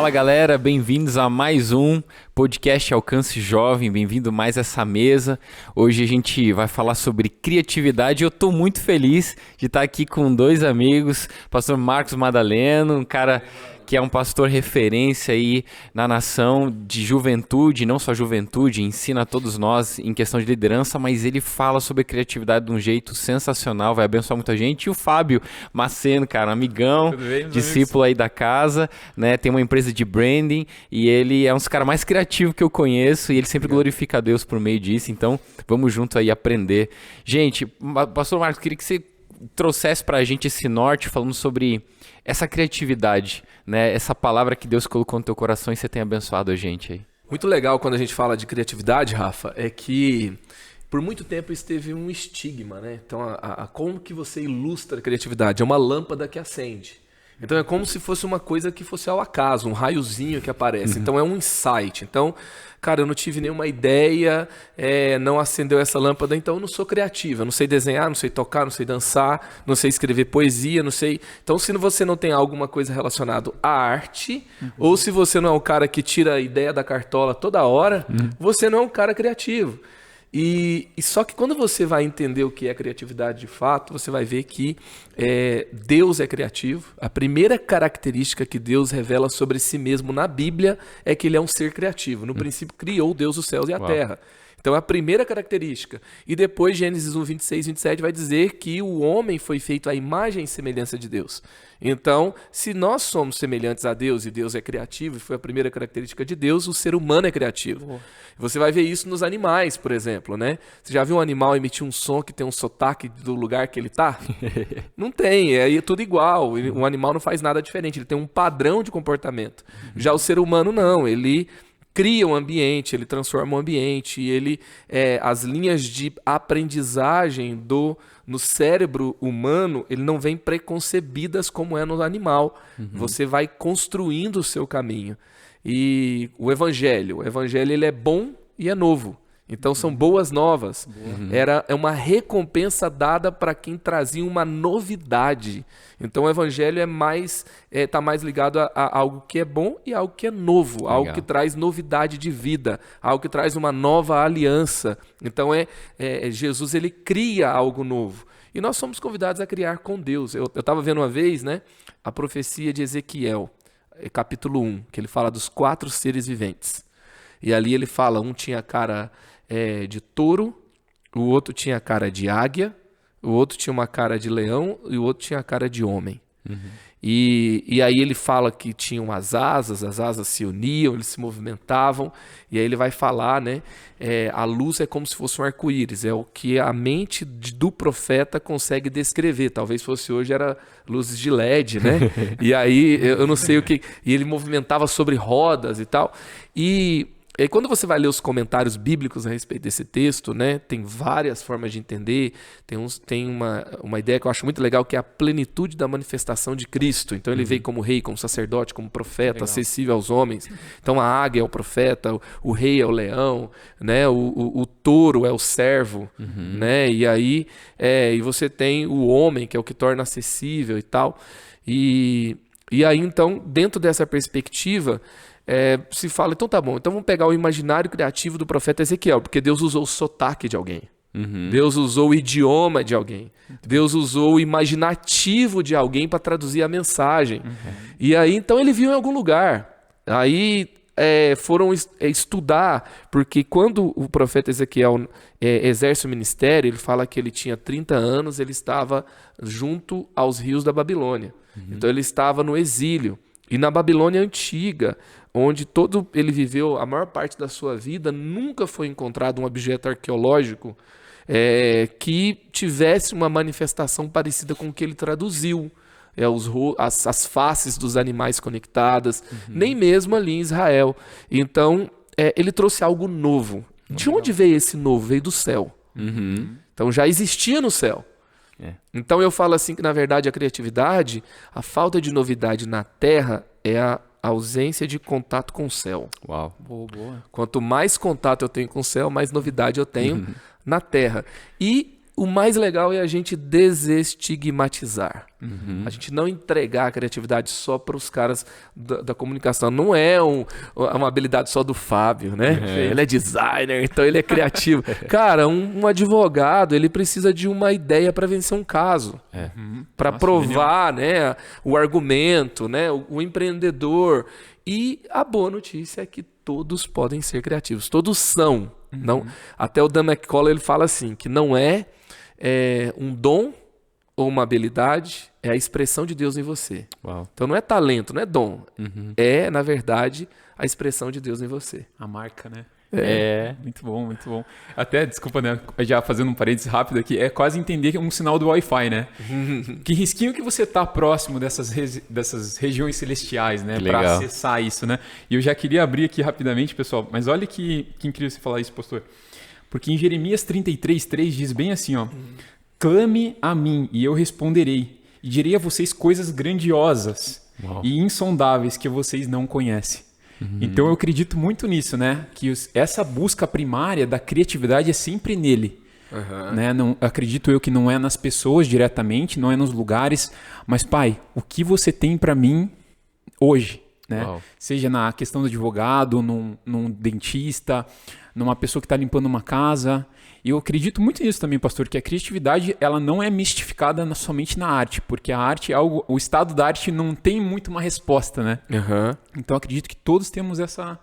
Fala galera, bem-vindos a mais um podcast Alcance Jovem, bem-vindo mais a essa mesa. Hoje a gente vai falar sobre criatividade e eu estou muito feliz de estar aqui com dois amigos, pastor Marcos Madaleno, um cara que é um pastor referência aí na nação de juventude, não só juventude, ensina a todos nós em questão de liderança, mas ele fala sobre criatividade de um jeito sensacional, vai abençoar muita gente. E o Fábio Maceno, cara, amigão, discípulo aí da casa, né? Tem uma empresa de branding e ele é um dos caras mais criativos que eu conheço e ele sempre glorifica a Deus por meio disso, então vamos junto aí aprender. Gente, pastor Marcos, queria que você trouxesse pra gente esse norte falando sobre essa criatividade, né? Essa palavra que Deus colocou no teu coração e você tem abençoado a gente aí. Muito legal quando a gente fala de criatividade, Rafa, é que por muito tempo isso teve um estigma, né? Então, como que você ilustra a criatividade? É uma lâmpada que acende. Então é como se fosse uma coisa que fosse ao acaso, um raiozinho que aparece. Então é um insight. Então, cara, eu não tive nenhuma ideia, não acendeu essa lâmpada, então eu não sou criativa. Não sei desenhar, não sei tocar, não sei dançar, não sei escrever poesia, não sei... Então se você não tem alguma coisa relacionada à arte, ou se você não é um cara que tira a ideia da cartola toda hora, você não é um cara criativo. E só que quando você vai entender o que é criatividade de fato, você vai ver que Deus é criativo. A primeira característica que Deus revela sobre si mesmo na Bíblia é que ele é um ser criativo. No princípio criou Deus os céus e a terra. Então é a primeira característica. E depois Gênesis 1, 26, 27 vai dizer que o homem foi feito à imagem e semelhança de Deus. Então, se nós somos semelhantes a Deus e Deus é criativo, e foi a primeira característica de Deus, o ser humano é criativo. Você vai ver isso nos animais, por exemplo, né? Você já viu um animal emitir um som que tem um sotaque do lugar que ele está? Não tem, é tudo igual. Um animal não faz nada diferente, ele tem um padrão de comportamento. Já o ser humano não, ele cria um ambiente, ele transforma o ambiente, as linhas de aprendizagem no cérebro humano, ele não vem preconcebidas como é no animal. Você vai construindo o seu caminho. E o evangelho ele é bom e é novo. Então são boas novas. É uma recompensa dada para quem trazia uma novidade. Então o evangelho tá mais ligado a algo que é bom e algo que é novo, legal. Algo que traz novidade de vida, algo que traz uma nova aliança. Então Jesus, ele cria algo novo. E nós somos convidados a criar com Deus. Eu estava vendo uma vez, né, a profecia de Ezequiel, capítulo 1, que ele fala dos 4 seres viventes. E ali ele fala, um tinha cara de touro, o outro tinha cara de águia, o outro tinha uma cara de leão e o outro tinha a cara de homem. E aí ele fala que tinham as asas se uniam, eles se movimentavam, e aí ele vai falar, né? A luz é como se fosse um arco-íris, é o que a mente do profeta consegue descrever. Talvez fosse hoje, era luzes de LED, né? E aí eu não sei o que. E ele movimentava sobre rodas e tal. E aí, quando você vai ler os comentários bíblicos a respeito desse texto, né, tem várias formas de entender. Tem uma ideia que eu acho muito legal, que é a plenitude da manifestação de Cristo. Então ele veio como rei, como sacerdote, como profeta, legal. Acessível aos homens. Então a águia é o profeta, o rei é o leão, né, o touro é o servo, né, e aí e você tem o homem, que é o que torna acessível e tal. E aí, então, dentro dessa perspectiva, se fala, então tá bom, então vamos pegar o imaginário criativo do profeta Ezequiel, porque Deus usou o sotaque de alguém, Deus usou o idioma de alguém, Deus usou o imaginativo de alguém para traduzir a mensagem. E aí, então, ele viu em algum lugar. Aí foram estudar, porque quando o profeta Ezequiel exerce o ministério, ele fala que ele tinha 30 anos, ele estava junto aos rios da Babilônia. Então ele estava no exílio. E na Babilônia antiga, onde ele viveu a maior parte da sua vida, nunca foi encontrado um objeto arqueológico que tivesse uma manifestação parecida com o que ele traduziu. As faces dos animais conectadas, nem mesmo ali em Israel. Então, ele trouxe algo novo. De onde veio esse novo? Veio do céu. Então, já existia no céu. Então eu falo assim que, na verdade, a criatividade, a falta de novidade na Terra é a ausência de contato com o céu. Uau. Boa. Quanto mais contato eu tenho com o céu, mais novidade eu tenho na Terra. E o mais legal é a gente desestigmatizar. A gente não entregar a criatividade só para os caras da comunicação. Não é uma habilidade só do Fábio, né? Ele é designer, então ele é criativo. Cara, um advogado, ele precisa de uma ideia para vencer um caso. Para provar, né, o argumento, né, o empreendedor. E a boa notícia é que todos podem ser criativos. Todos são. Não, até o Dan McCullough ele fala assim, que não é um dom ou uma habilidade, é a expressão de Deus em você. Uau. Então não é talento, não é dom. É, na verdade, a expressão de Deus em você. A marca, né? Muito bom, muito bom. Até, desculpa, né? Já fazendo um parênteses rápido aqui, é quase entender que é um sinal do Wi-Fi, né? Que risquinho que você tá próximo dessas regiões celestiais, né? Para acessar isso, né? E eu já queria abrir aqui rapidamente, pessoal, mas olha que incrível você falar isso, pastor. Porque em Jeremias 33:3 diz bem assim, ó: clame a mim e eu responderei, e direi a vocês coisas grandiosas e insondáveis que vocês não conhecem. Então eu acredito muito nisso, né? Que essa busca primária da criatividade é sempre nele. Né? Não, acredito eu que não é nas pessoas diretamente, não é nos lugares, mas Pai, o que você tem para mim hoje? Né? Seja na questão do advogado, num dentista, numa pessoa que está limpando uma casa. E eu acredito muito nisso também, pastor, que a criatividade ela não é mistificada somente na arte, porque a arte é algo, o estado da arte não tem muito uma resposta, né? Então eu acredito que todos temos essa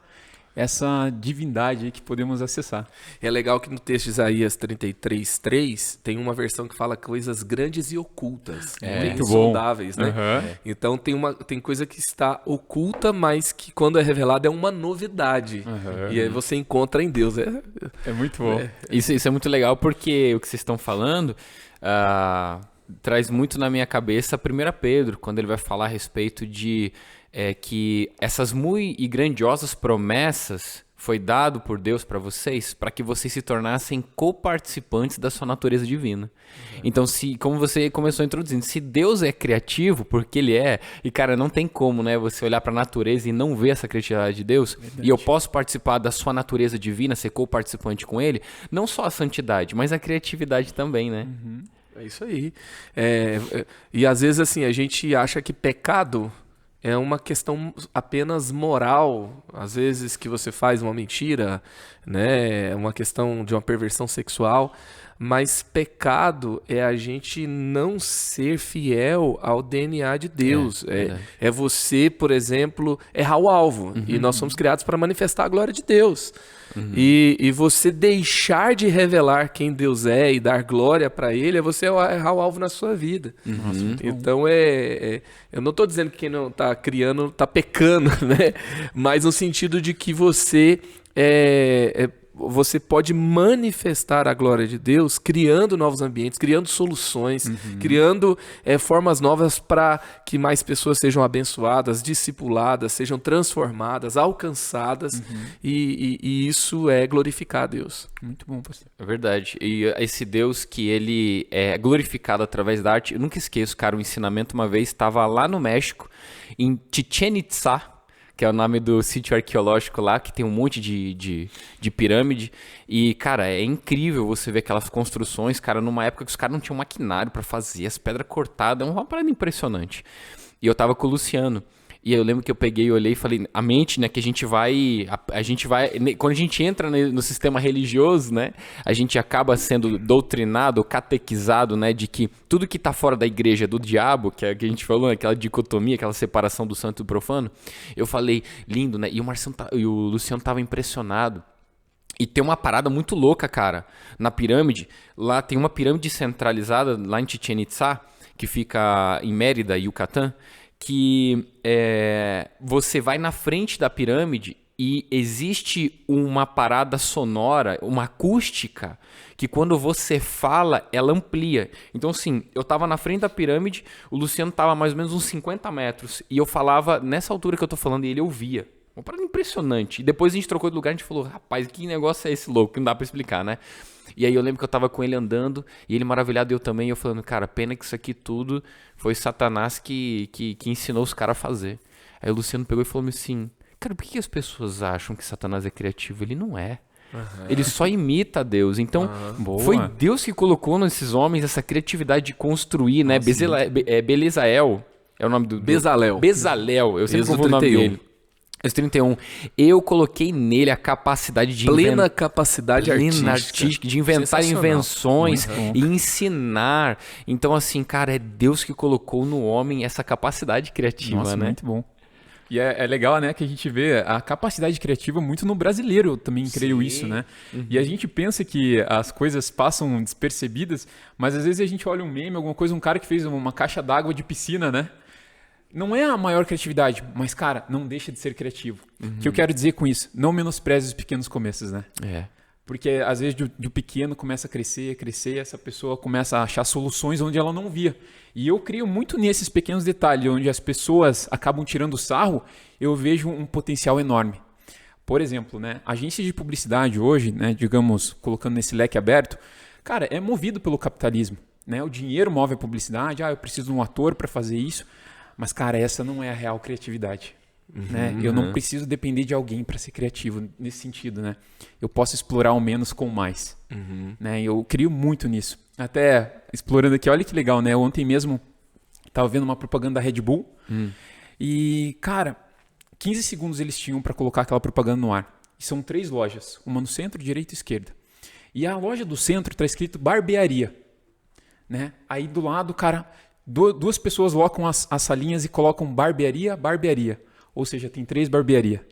divindade aí que podemos acessar. É legal que no texto de Isaías 33:3 tem uma versão que fala coisas grandes e ocultas, insondáveis, né? Então tem coisa que está oculta, mas que quando é revelada é uma novidade. E aí você encontra em Deus. É muito bom. Isso é muito legal porque o que vocês estão falando traz muito na minha cabeça 1 Pedro, quando ele vai falar a respeito de que essas muito e grandiosas promessas foi dado por Deus para vocês, para que vocês se tornassem coparticipantes da sua natureza divina. Então, como você começou introduzindo, se Deus é criativo, porque Ele é, e cara, não tem como, né, você olhar para a natureza e não ver essa criatividade de Deus, e eu posso participar da sua natureza divina, ser coparticipante com Ele, não só a santidade, mas a criatividade também, né? É isso aí. E às vezes, assim, a gente acha que pecado é uma questão apenas moral, às vezes que você faz uma mentira, né? É uma questão de uma perversão sexual, mas pecado é a gente não ser fiel ao DNA de Deus. É você, por exemplo, errar o alvo. E nós somos criados para manifestar a glória de Deus. E você deixar de revelar quem Deus é e dar glória para Ele é você errar o alvo na sua vida. Então eu não estou dizendo que quem não está criando está pecando, né? Mas no sentido de que você você pode manifestar a glória de Deus criando novos ambientes, criando soluções, criando formas novas para que mais pessoas sejam abençoadas, discipuladas, sejam transformadas, alcançadas, e isso é glorificar a Deus. Muito bom, pastor. É verdade. E esse Deus que ele é glorificado através da arte, eu nunca esqueço, cara, o ensinamento uma vez estava lá no México, em Chichén Itzá, que é o nome do sítio arqueológico lá, que tem um monte de pirâmide. E, cara, é incrível você ver aquelas construções, cara, numa época que os caras não tinham maquinário pra fazer, as pedras cortadas, é uma parada impressionante. E eu tava com o Luciano, e eu lembro que eu peguei e olhei e falei, a mente, né, que a gente vai, quando a gente entra no sistema religioso, né, a gente acaba sendo doutrinado, catequizado, né, de que tudo que tá fora da igreja é do diabo, que é o que a gente falou, aquela dicotomia, aquela separação do santo e do profano. Eu falei, lindo, né, e o Luciano tava impressionado. E tem uma parada muito louca, cara, na pirâmide. Lá tem uma pirâmide centralizada, lá em Chichén Itzá, que fica em Mérida, Yucatán, que você vai na frente da pirâmide e existe uma parada sonora, uma acústica, que quando você fala, ela amplia. Então, assim, eu tava na frente da pirâmide, o Luciano tava mais ou menos uns 50 metros, e eu falava nessa altura que eu tô falando, e ele ouvia. Uma parada impressionante. E depois a gente trocou de lugar, a gente falou, rapaz, que negócio é esse louco? Que não dá pra explicar, né? E aí eu lembro que eu tava com ele andando, e ele maravilhado, eu também, e eu falando, cara, pena que isso aqui tudo foi Satanás que ensinou os caras a fazer. Aí o Luciano pegou e falou assim, cara, por que as pessoas acham que Satanás é criativo? Ele não é. Ele só imita Deus. Então, foi Deus que colocou nesses homens essa criatividade de construir, né? Belezael é o nome do... Bezalel. Bezalel, eu sempre confundo o nome dele. Êxodo 31. Eu coloquei nele a capacidade de plena capacidade artística, de inventar invenções e ensinar. Então, assim, cara, é Deus que colocou no homem essa capacidade criativa, né? Muito bom. E é legal, né, que a gente vê a capacidade criativa muito no brasileiro, eu também creio isso, né? E a gente pensa que as coisas passam despercebidas, mas às vezes a gente olha um meme, alguma coisa, um cara que fez uma caixa d'água de piscina, né? Não é a maior criatividade, mas, cara, não deixa de ser criativo. O que eu quero dizer com isso? Não menospreze os pequenos começos, né? Porque, às vezes, de pequeno começa a crescer, essa pessoa começa a achar soluções onde ela não via. E eu creio muito nesses pequenos detalhes, onde as pessoas acabam tirando sarro, eu vejo um potencial enorme. Por exemplo, né, agências de publicidade hoje, né, digamos, colocando nesse leque aberto, cara, é movido pelo capitalismo. Né? O dinheiro move a publicidade, eu preciso de um ator para fazer isso. Mas, cara, essa não é a real criatividade. Né? Eu não preciso depender de alguém para ser criativo nesse sentido. Né? Eu posso explorar o menos com o mais. Né? Eu crio muito nisso. Até explorando aqui, olha que legal, né? Ontem mesmo estava vendo uma propaganda da Red Bull. E, cara, 15 segundos eles tinham para colocar aquela propaganda no ar. E são 3 lojas, uma no centro, direita e esquerda. E a loja do centro está escrito barbearia. Né? Aí do lado, cara... 2 pessoas locam as salinhas e colocam barbearia. Ou seja, tem 3 barbearia.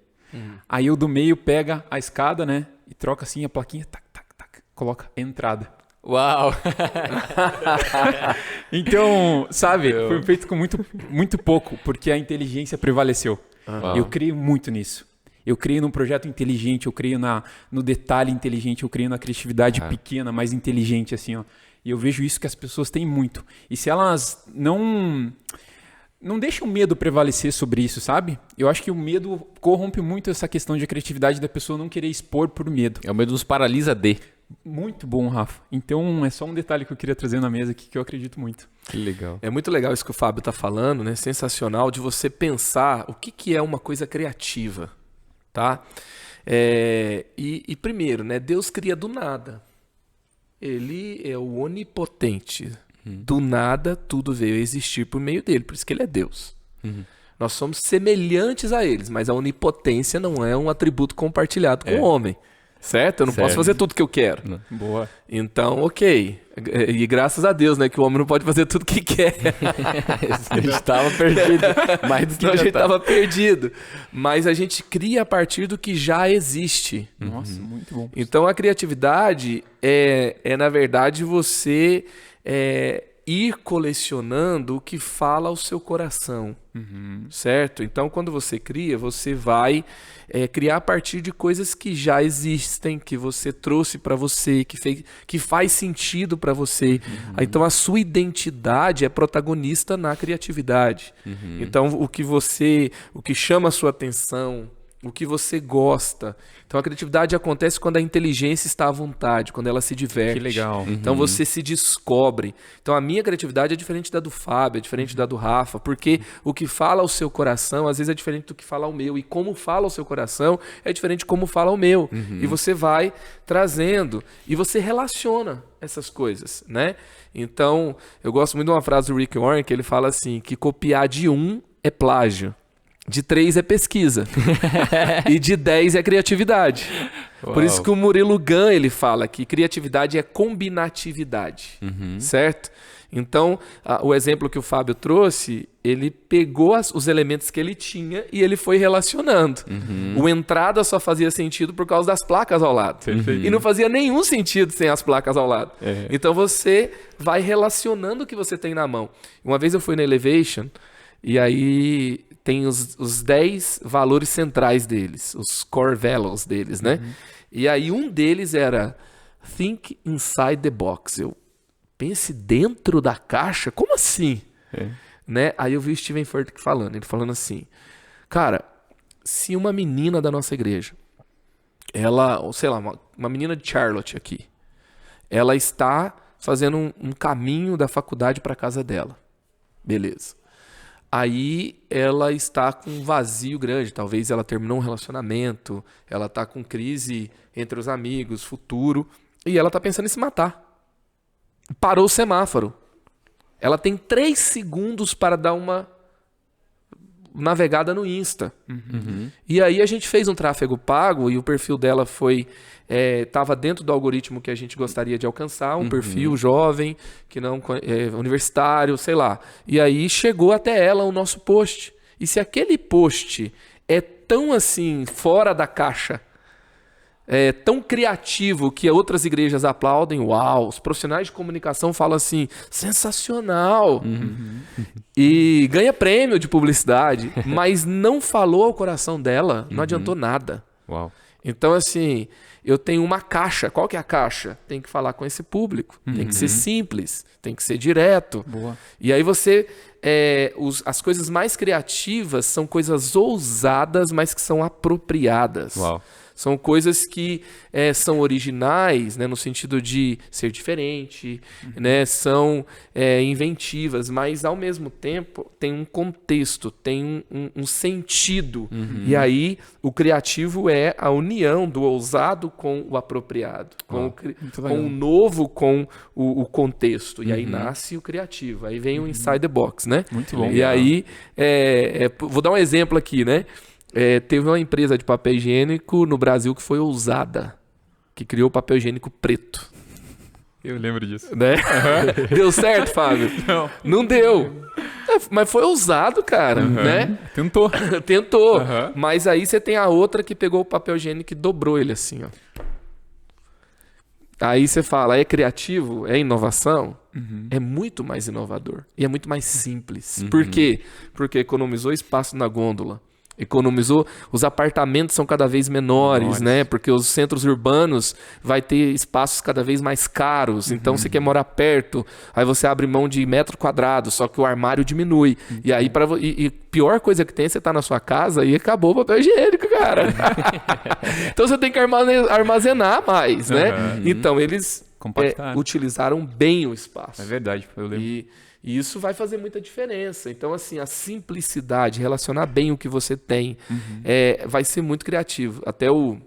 Aí o do meio pega a escada, né? E troca assim a plaquinha, tac, coloca entrada. Uau! Então, sabe, foi feito com muito pouco, porque a inteligência prevaleceu. Eu creio muito nisso. Eu creio num projeto inteligente, eu creio no detalhe inteligente, eu creio na criatividade pequena, mais inteligente, assim, ó. E eu vejo isso que as pessoas têm muito. E se elas não deixam o medo prevalecer sobre isso, sabe? Eu acho que o medo corrompe muito essa questão de criatividade da pessoa não querer expor por medo. O medo nos paralisa de. Muito bom, Rafa. Então, é só um detalhe que eu queria trazer na mesa aqui que eu acredito muito. Que legal. É muito legal isso que o Fábio está falando, né? Sensacional de você pensar o que é uma coisa criativa, tá? E primeiro, né? Deus cria do nada. Ele é o onipotente. Do nada, tudo veio a existir por meio dele. Por isso que ele é Deus. Nós somos semelhantes a eles, mas a onipotência não é um atributo compartilhado com o homem. Certo? Eu não posso fazer tudo que eu quero. Boa. Então, ok. E graças a Deus, né? Que o homem não pode fazer tudo que quer. A gente estava perdido. Mais do que a gente estava perdido. Mas a gente cria a partir do que já existe. Nossa, muito bom. Então, a criatividade é na verdade, você ir colecionando o que fala ao seu coração. Certo? Então, quando você cria, você vai criar a partir de coisas que já existem, que você trouxe para você, que faz sentido para você. Então, a sua identidade é protagonista na criatividade. Então, o que chama a sua atenção, o que você gosta. Então, a criatividade acontece quando a inteligência está à vontade, quando ela se diverte. Que legal. Então, você se descobre. Então, a minha criatividade é diferente da do Fábio, é diferente da do Rafa, porque o que fala ao seu coração, às vezes, é diferente do que fala ao meu. E como fala ao seu coração, é diferente de como fala ao meu. E você vai trazendo, e você relaciona essas coisas, né? Então, eu gosto muito de uma frase do Rick Warren, que ele fala assim, que copiar de 1 é plágio. De 3 é pesquisa. E de 10 é criatividade. Uau. Por isso que o Murilo Gun, ele fala que criatividade é combinatividade. Certo? Então, o exemplo que o Fábio trouxe, ele pegou os elementos que ele tinha e ele foi relacionando. O entrada só fazia sentido por causa das placas ao lado. E não fazia nenhum sentido sem as placas ao lado. Então, você vai relacionando o que você tem na mão. Uma vez eu fui na Elevation e aí tem os 10 valores centrais deles, os core values deles, né? E aí um deles era think inside the box. Eu pense dentro da caixa? Como assim? Né? Aí eu vi o Steven Furtick falando, ele falando assim, cara, se uma menina da nossa igreja, ela, sei lá, uma menina de Charlotte aqui, ela está fazendo um caminho da faculdade para casa dela. Beleza. Aí ela está com um vazio grande. Talvez ela terminou um relacionamento, ela está com crise entre os amigos, futuro, e ela está pensando em se matar. Parou o semáforo. Ela tem 3 segundos para dar uma navegada no Insta. E aí a gente fez um tráfego pago e o perfil dela estava dentro do algoritmo que a gente gostaria de alcançar, um perfil jovem, que não universitário, sei lá. E aí chegou até ela o nosso post. E se aquele post é tão assim, fora da caixa, tão criativo que outras igrejas aplaudem, uau, os profissionais de comunicação falam assim, sensacional, e ganha prêmio de publicidade, mas não falou ao coração dela, não adiantou nada. Uau. Então, assim, eu tenho uma caixa. Qual que é a caixa? Tem que falar com esse público, tem que ser simples, tem que ser direto. Boa. E aí você... as coisas mais criativas são coisas ousadas, mas que são apropriadas. Uau. São coisas que são originais, né, no sentido de ser diferente, né, são inventivas, mas ao mesmo tempo tem um contexto, tem um sentido. E aí o criativo é a união do ousado com o apropriado, com o novo com o contexto. E aí nasce o criativo, aí vem o inside the box, né? Muito bom. E aí, vou dar um exemplo aqui, né? Teve uma empresa de papel higiênico no Brasil que foi ousada, que criou papel higiênico preto. Eu lembro disso. Né? Deu certo, Fábio? Não deu. Mas foi ousado, cara. Né? Tentou. Tentou. Mas aí você tem a outra que pegou o papel higiênico e dobrou ele assim, ó. Aí você fala, é criativo? É inovação? É muito mais inovador. E é muito mais simples. Por quê? Porque economizou espaço na gôndola. Economizou, os apartamentos são cada vez menores, né? Porque os centros urbanos vai ter espaços cada vez mais caros. Então você quer morar perto, aí você abre mão de metro quadrado, só que o armário diminui. E aí e pior coisa que tem é você estar na sua casa e acabou o papel higiênico, cara. Então você tem que armazenar mais, né? Então eles utilizaram bem o espaço. É verdade, eu lembro. E isso vai fazer muita diferença. Então, assim, a simplicidade, relacionar bem o que você tem, vai ser muito criativo. Até o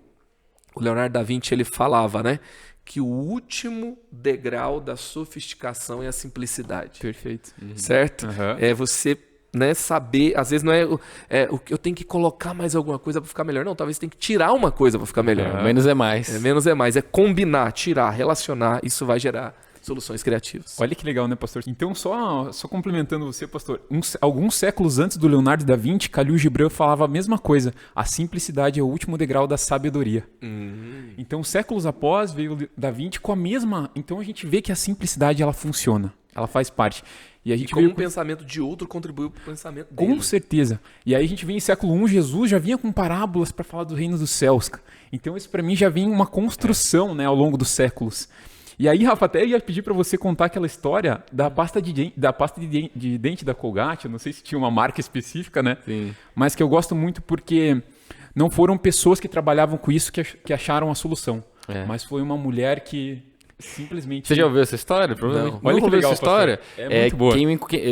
Leonardo da Vinci, ele falava, né? Que o último degrau da sofisticação é a simplicidade. Perfeito. Certo? É você, né, saber... Às vezes não eu tenho que colocar mais alguma coisa para ficar melhor. Não, talvez você tenha que tirar uma coisa para ficar melhor. Menos é mais. Menos é mais. É combinar, tirar, relacionar. Isso vai gerar soluções criativas. Olha que legal, né, pastor? Então, só complementando você, pastor, alguns séculos antes do Leonardo da Vinci, Khalil Gibran falava a mesma coisa. A simplicidade é o último degrau da sabedoria. Então, séculos após, veio Da Vinci com a mesma... Então, a gente vê que a simplicidade, ela funciona. Ela faz parte. E a gente como o pensamento de outro contribuiu para o pensamento dele. Com certeza. E aí a gente vem em século I, Jesus já vinha com parábolas para falar do reino dos céus. Então, isso para mim já vem uma construção, né, ao longo dos séculos. E aí, Rafa, até ia pedir para você contar aquela história da pasta de dente da Colgate. Eu não sei se tinha uma marca específica, né? Sim. Mas que eu gosto muito porque não foram pessoas que trabalhavam com isso que acharam a solução. Mas foi uma mulher que simplesmente... Você já ouviu essa história? Não. Olha que legal essa história. É muito boa.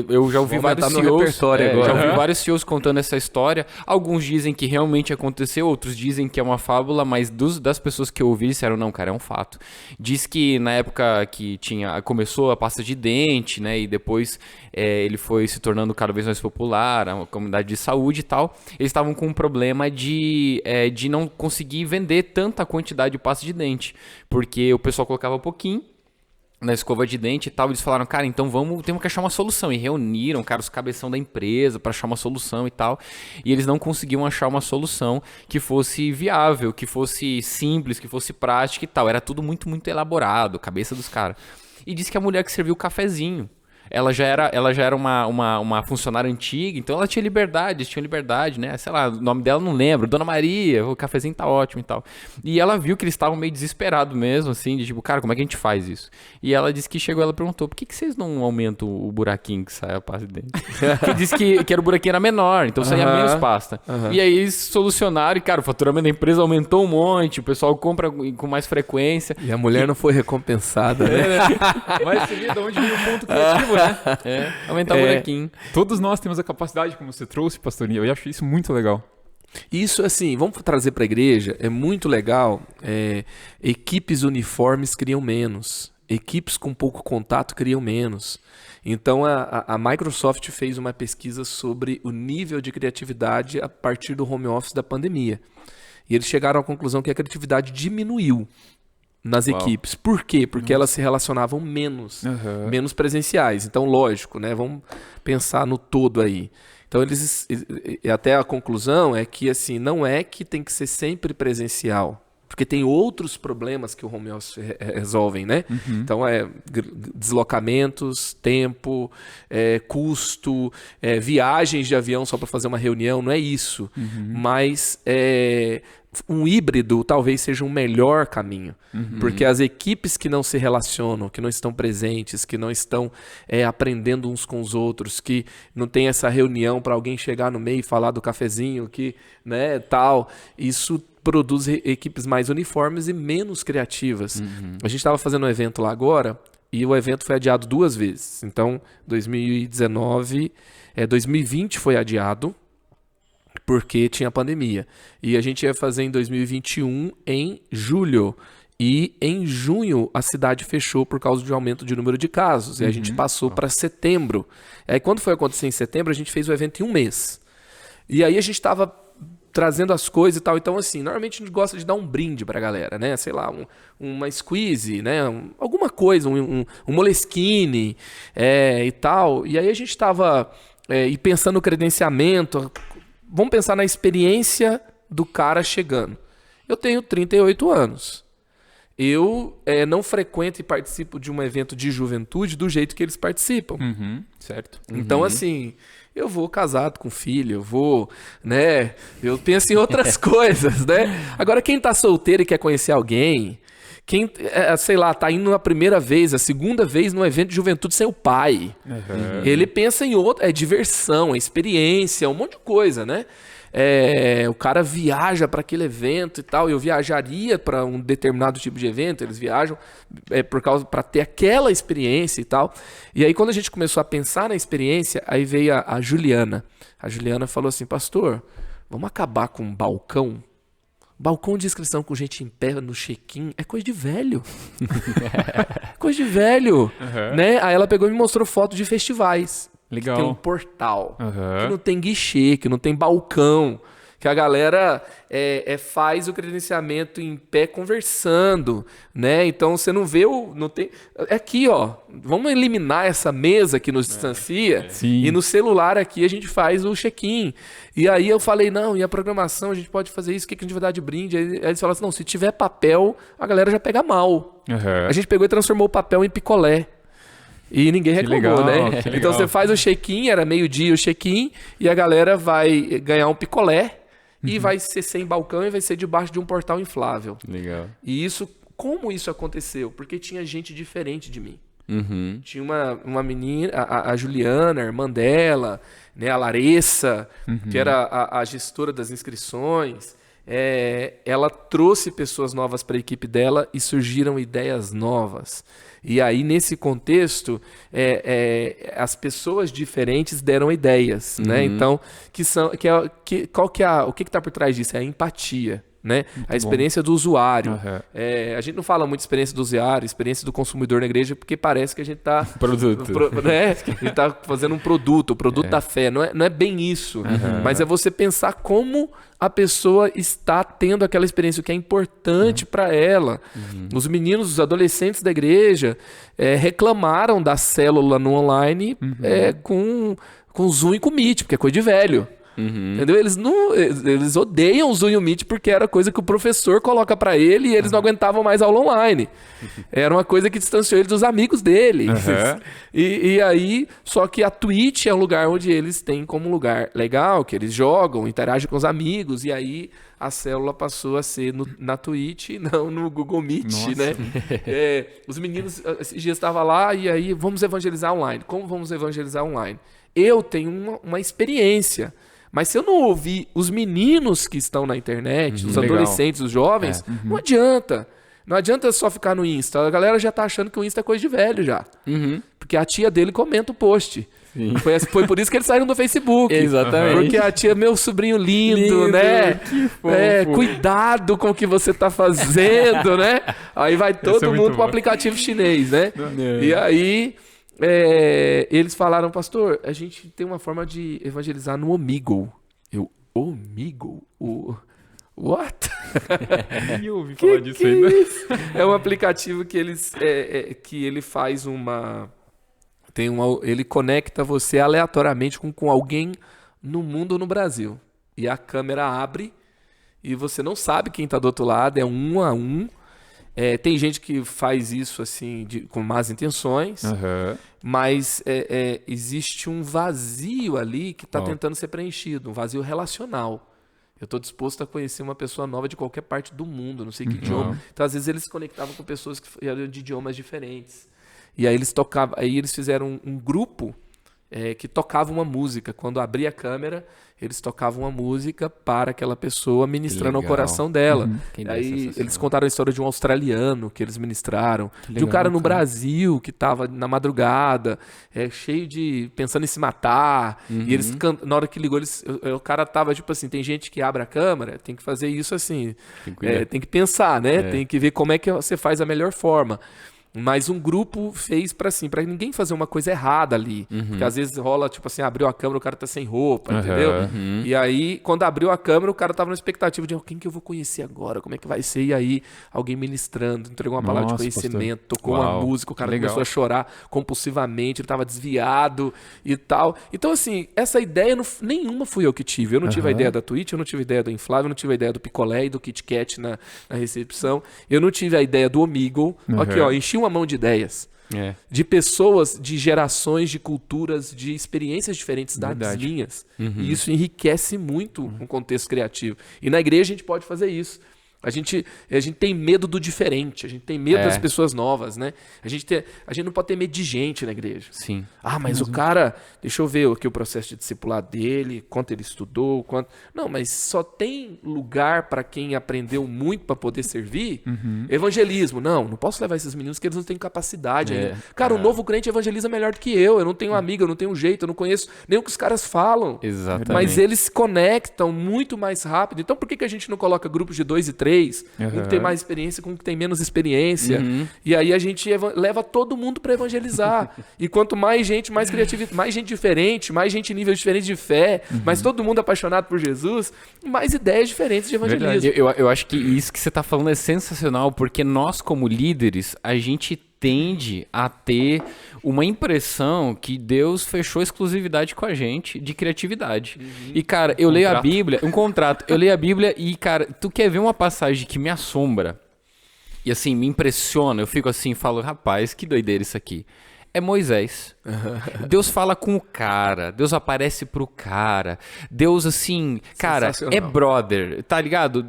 Eu já ouvi vários CEOs, agora. Já ouvi vários CEOs contando essa história. Alguns dizem que realmente aconteceu, outros dizem que é uma fábula, mas das pessoas que eu ouvi disseram, não, cara, é um fato. Diz que na época que começou a pasta de dente, né, e depois ele foi se tornando cada vez mais popular, a comunidade de saúde e tal, eles estavam com um problema de não conseguir vender tanta quantidade de pasta de dente, porque o pessoal colocava um pouquinho na escova de dente e tal, eles falaram, cara, então temos que achar uma solução, e reuniram, cara, os cabeção da empresa para achar uma solução e tal, e eles não conseguiam achar uma solução que fosse viável, que fosse simples, que fosse prática e tal, era tudo muito, muito elaborado, cabeça dos caras. E disse que a mulher que serviu o cafezinho, ela já era uma funcionária antiga, então ela tinha liberdade, né? Sei lá, o nome dela não lembro, Dona Maria, o cafezinho tá ótimo e tal. E ela viu que eles estavam meio desesperados mesmo, assim, de tipo, cara, como é que a gente faz isso? E ela disse que chegou, ela perguntou, por que vocês não aumentam o buraquinho que sai a pasta de dente? Porque disse que era o buraquinho era menor, então saía menos pasta. E aí eles solucionaram e, cara, o faturamento da empresa aumentou um monte, o pessoal compra com mais frequência. E a mulher não foi recompensada, né? Mas você vê de onde veio o ponto criativo, né? Aumentar o buraquinho. Todos nós temos a capacidade, como você trouxe, pastorinha. Eu acho isso muito legal. Isso, assim, vamos trazer para a igreja, é muito legal. Equipes uniformes criam menos. Equipes com pouco contato criam menos. Então, a Microsoft fez uma pesquisa sobre o nível de criatividade a partir do home office da pandemia. E eles chegaram à conclusão que a criatividade diminuiu nas equipes. Por quê? Porque elas se relacionavam menos presenciais. Então, lógico, né? Vamos pensar no todo aí. Então, até a conclusão é que assim, não é que tem que ser sempre presencial, porque tem outros problemas que o home office resolvem, né? Então, deslocamentos, tempo, custo, viagens de avião só para fazer uma reunião, não é isso. Mas um híbrido talvez seja um melhor caminho, porque as equipes que não se relacionam, que não estão presentes, que não estão aprendendo uns com os outros, que não tem essa reunião para alguém chegar no meio e falar do cafezinho, que, né, tal, isso produz equipes mais uniformes e menos criativas. A gente estava fazendo um evento lá agora e o evento foi adiado 2 vezes. Então, 2020 foi adiado porque tinha pandemia. E a gente ia fazer em 2021 em julho. E em junho a cidade fechou por causa de aumento de número de casos. E a gente passou para setembro. Aí quando foi acontecer em setembro, a gente fez o evento em 1 mês. E aí a gente estava trazendo as coisas e tal. Então, assim, normalmente a gente gosta de dar um brinde pra galera, né? Sei lá, uma squeeze, né? Alguma coisa, um Moleskine e tal. E aí a gente estava pensando no credenciamento. Vamos pensar na experiência do cara chegando. Eu tenho 38 anos. Eu não frequento e participo de um evento de juventude do jeito que eles participam. Certo. Então, assim, eu vou casado com filho, eu vou, né? Eu penso em outras coisas, né? Agora, quem tá solteiro e quer conhecer alguém, quem, sei lá, tá indo a primeira vez, a segunda vez num evento de juventude sem o pai, ele pensa em outra, diversão, experiência, um monte de coisa, né? O cara viaja para aquele evento e tal. Eu viajaria para um determinado tipo de evento. Eles viajam para ter aquela experiência e tal. E aí quando a gente começou a pensar na experiência, aí veio a Juliana. A Juliana falou assim: pastor, vamos acabar com um balcão? Balcão de inscrição com gente em pé no check-in é coisa de velho. Coisa de velho, né? Aí ela pegou e me mostrou foto de festivais. Legal. Que tem um portal, que não tem guichê, que não tem balcão, que a galera faz o credenciamento em pé conversando, né? Então você não vê não tem. Aqui, ó, vamos eliminar essa mesa que nos distancia e no celular aqui a gente faz o check-in. E aí eu falei, não, e a programação, a gente pode fazer isso, o que a gente vai dar de brinde? Aí eles falaram assim, não, se tiver papel, a galera já pega mal. A gente pegou e transformou o papel em picolé. E ninguém reclamou, né? Então você faz o check-in, era meio-dia o check-in, e a galera vai ganhar um picolé e vai ser sem balcão e vai ser debaixo de um portal inflável. Legal. E como isso aconteceu? Porque tinha gente diferente de mim. Tinha uma menina, a Juliana, a irmã dela, né, a Larissa, que era a gestora das inscrições. Ela trouxe pessoas novas para a equipe dela e surgiram ideias novas. E aí, nesse contexto, as pessoas diferentes deram ideias, né? Então, o que está por trás disso? É a empatia, né? A experiência do usuário. A gente não fala muito de experiência do usuário, experiência do consumidor na igreja, porque parece que a gente está... né? A gente está fazendo um produto, o produto da fé. Não é bem isso, mas é você pensar como a pessoa está tendo aquela experiência, o que é importante para ela. Os meninos, os adolescentes da igreja reclamaram da célula no online com Zoom e com Meet, porque é coisa de velho. Entendeu? Eles odeiam o Zoom e o Meet porque era coisa que o professor coloca para ele e eles não aguentavam mais aula online. Era uma coisa que distanciou ele dos amigos dele. E aí, só que a Twitch é um lugar onde eles têm como lugar legal, que eles jogam, interagem com os amigos, e aí a célula passou a ser na Twitch e não no Google Meet, né? Os meninos, esses dias estavam lá, e aí, vamos evangelizar online. Como vamos evangelizar online? Eu tenho uma experiência. Mas se eu não ouvir os meninos que estão na internet, os adolescentes, os jovens, não adianta. Não adianta só ficar no Insta. A galera já tá achando que o Insta é coisa de velho já. Porque a tia dele comenta o post. Foi por isso que eles saíram do Facebook. Exatamente. Porque a tia, meu sobrinho lindo, né? Que fofo. Cuidado com o que você tá fazendo, né? Aí vai todo mundo pro aplicativo chinês, né? E aí eles falaram, pastor, a gente tem uma forma de evangelizar no Omegle. Omegle? What? Nem ouvi falar disso ainda. É um aplicativo que ele faz uma... ele conecta você aleatoriamente com alguém no mundo ou no Brasil. E a câmera abre e você não sabe quem está do outro lado, é 1 a 1. Tem gente que faz isso assim com más intenções, mas existe um vazio ali que está tentando ser preenchido, um vazio relacional. Eu estou disposto a conhecer uma pessoa nova de qualquer parte do mundo, não sei que idioma. Então, às vezes, eles se conectavam com pessoas que eram de idiomas diferentes. E aí eles fizeram um grupo que tocava uma música. Quando abria a câmera, eles tocavam uma música para aquela pessoa, ministrando ao coração dela. Aí eles contaram a história de um australiano que eles ministraram, de um cara no Brasil que estava na madrugada, cheio de... pensando em se matar. E eles, na hora que ligou, o cara tava tipo assim, tem gente que abre a câmera, tem que fazer isso assim. Tem que pensar, né? Tem que ver como é que você faz a melhor forma. Mas um grupo fez pra ninguém fazer uma coisa errada ali. Porque às vezes rola, tipo assim, abriu a câmera, o cara tá sem roupa, entendeu? E aí, quando abriu a câmera, o cara tava na expectativa de quem que eu vou conhecer agora, como é que vai ser? E aí, alguém ministrando, entregou uma palavra de conhecimento, tocou uma música, o cara começou a chorar compulsivamente, ele tava desviado e tal. Então, assim, essa ideia nenhuma fui eu que tive. Eu não tive a ideia da Twitch, eu não tive a ideia do Inflável, eu não tive a ideia do picolé e do Kit Kat na recepção. Eu não tive a ideia do Omegle. Aqui, ó, enchi uma mão de ideias. De pessoas, de gerações, de culturas, de experiências diferentes das linhas. E isso enriquece muito um contexto criativo. E na igreja a gente pode fazer isso. A gente tem medo do diferente, a gente tem medo das pessoas novas, né? A gente não pode ter medo de gente na igreja. Sim. Mas o cara, deixa eu ver aqui o processo de discipulado dele, quanto ele estudou, quanto... Não, mas só tem lugar para quem aprendeu muito para poder servir. Evangelismo. Não posso levar esses meninos porque eles não têm capacidade ainda. Cara, o novo crente evangeliza melhor do que eu não tenho amiga, eu não tenho jeito, eu não conheço nem o que os caras falam. Exatamente. Mas eles se conectam muito mais rápido. Então por que a gente não coloca grupos de 2 e 3? Um que tem mais experiência com um que tem menos experiência. E aí a gente leva todo mundo para evangelizar. E quanto mais gente, mais criatividade, mais gente diferente, mais gente em nível diferente de fé, mas todo mundo apaixonado por Jesus, mais ideias diferentes de evangelismo. Eu acho que isso que você está falando é sensacional, porque nós, como líderes, a gente tende a ter uma impressão que Deus fechou exclusividade com a gente de criatividade. E, cara, eu leio a Bíblia, um contrato, eu leio a Bíblia e, cara, tu quer ver uma passagem que me assombra e, assim, me impressiona, eu fico assim, falo, rapaz, que doideira isso aqui. É Moisés. Deus fala com o cara, Deus aparece pro cara, Deus assim, cara, é brother, tá ligado?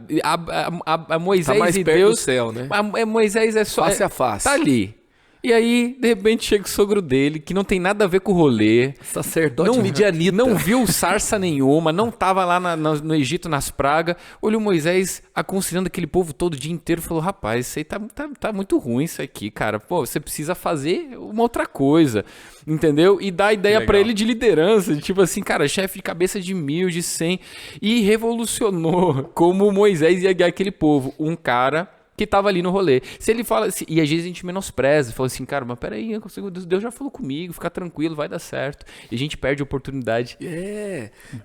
A Moisés tá mais e perto Deus, do céu, né? Moisés é só... Face a face. Tá ali. E aí, de repente, chega o sogro dele, que não tem nada a ver com o rolê. Sacerdote midianita. Não viu sarça nenhuma, não tava lá no Egito, nas pragas. Olhou Moisés aconselhando aquele povo todo o dia inteiro. Falou, rapaz, isso aí tá muito ruim isso aqui, cara. Pô, você precisa fazer uma outra coisa, entendeu? E dá ideia pra ele de liderança. Tipo assim, cara, chefe de cabeça de 1000, de 100. E revolucionou como Moisés ia guiar aquele povo. Um cara... que tava ali no rolê. Se ele fala... e às vezes a gente menospreza. Fala assim, cara, mas peraí, Deus já falou comigo, fica tranquilo, vai dar certo. E a gente perde a oportunidade.